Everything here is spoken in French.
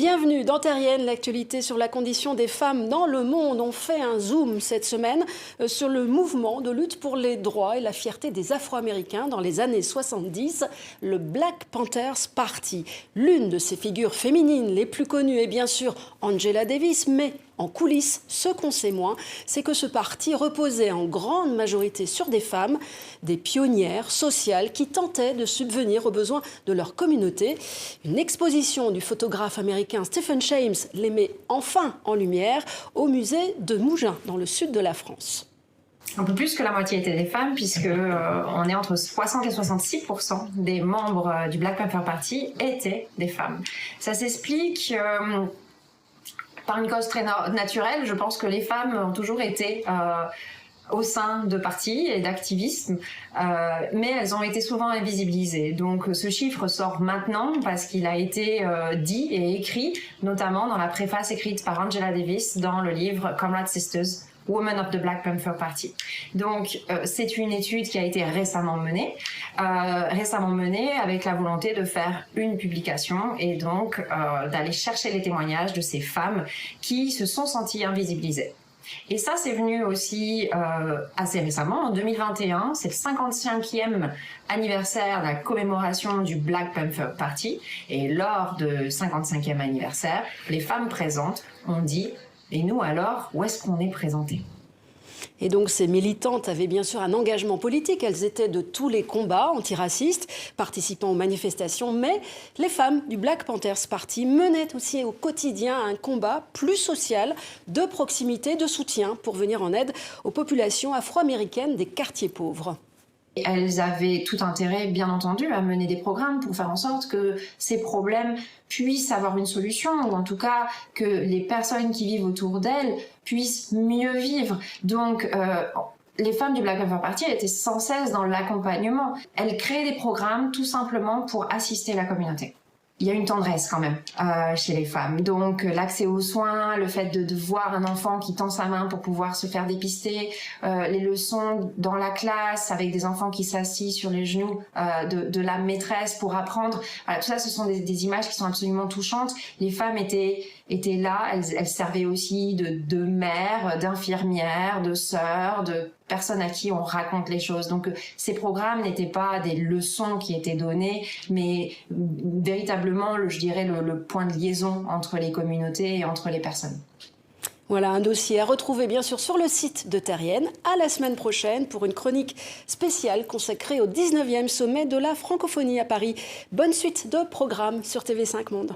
bienvenue dans Terrienne, l'actualité sur la condition des femmes dans le monde. On fait un zoom cette semaine sur le mouvement de lutte pour les droits et la fierté des Afro-Américains dans les années 70, le Black Panthers Party. L'une de ses figures féminines les plus connues est bien sûr Angela Davis, mais en coulisses, ce qu'on sait moins, c'est que ce parti reposait en grande majorité sur des femmes, des pionnières sociales qui tentaient de subvenir aux besoins de leur communauté. Une exposition du photographe américain Stephen James les met enfin en lumière au musée de Mougins, dans le sud de la France. Un peu plus que la moitié étaient des femmes, puisque on est entre 60 et 66% des membres du Black Panther Party étaient des femmes. Ça s'explique par une cause très naturelle. Je pense que les femmes ont toujours été au sein de partis et d'activisme, mais elles ont été souvent invisibilisées. Donc ce chiffre sort maintenant parce qu'il a été dit et écrit, notamment dans la préface écrite par Angela Davis dans le livre Comrade Sisters, Women of the Black Panther Party. Donc c'est une étude qui a été récemment menée avec la volonté de faire une publication et donc d'aller chercher les témoignages de ces femmes qui se sont senties invisibilisées. Et ça, c'est venu aussi assez récemment, en 2021, c'est le 55e anniversaire de la commémoration du Black Panther Party. Et lors de 55e anniversaire, les femmes présentes ont dit « Et nous alors, où est-ce qu'on est présentés ?» Et donc ces militantes avaient bien sûr un engagement politique, elles étaient de tous les combats antiracistes, participant aux manifestations, mais les femmes du Black Panthers Party menaient aussi au quotidien un combat plus social, de proximité, de soutien pour venir en aide aux populations afro-américaines des quartiers pauvres. Elles avaient tout intérêt, bien entendu, à mener des programmes pour faire en sorte que ces problèmes puissent avoir une solution, ou en tout cas que les personnes qui vivent autour d'elles puissent mieux vivre. Donc, les femmes du Black Panther Party étaient sans cesse dans l'accompagnement. Elles créaient des programmes tout simplement pour assister la communauté. Il y a une tendresse quand même chez les femmes. Donc l'accès aux soins, le fait de voir un enfant qui tend sa main pour pouvoir se faire dépister, les leçons dans la classe avec des enfants qui s'assient sur les genoux de la maîtresse pour apprendre. Voilà, tout ça, ce sont des images qui sont absolument touchantes. Les femmes étaient là, elles servaient aussi de mères, d'infirmières, de sœurs, de personnes à qui on raconte les choses. Donc ces programmes n'étaient pas des leçons qui étaient données, mais véritablement, je dirais, le point de liaison entre les communautés et entre les personnes. Voilà un dossier à retrouver bien sûr sur le site de Terrienne. À la semaine prochaine pour une chronique spéciale consacrée au 19e sommet de la francophonie à Paris. Bonne suite de programmes sur TV5 Monde.